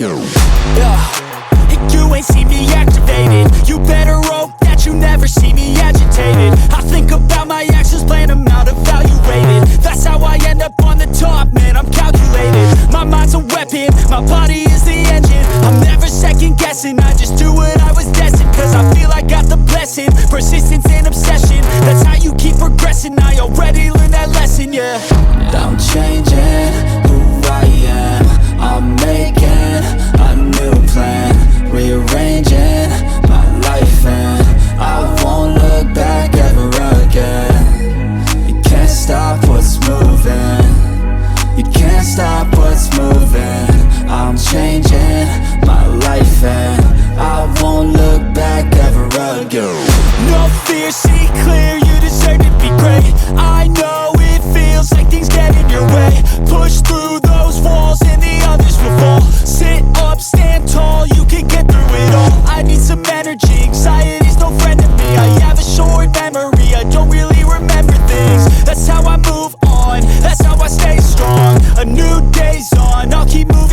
again. You ain't see me activated. You better hope that you never see me agitated. I think about my actions, plan them out, evaluated. That's how I end up on the top, man, I'm calculated. My mind's a weapon, my body is the engine. I'm never second guessing, I just do what I was destined. Cause I feel I got the blessing, persistence and obsession. That's how you keep progressing, I already learned that lesson, yeah. I'm changing who I am. I'm making a new plan, rearranging my life, and I won't look back ever again. You can't stop what's moving, you can't stop what's moving. I'm changing my life and I won't look back ever again. No fear, see clear, you deserve to be great. I know it feels like things get in your way. Push through those walls and the others will fall. Sit up, stand tall, you can get through it all. I need some energy, anxiety's no friend to me. I have a short memory, I don't really remember things. That's how I move on, that's how I stay strong. A new day's on, I'll keep moving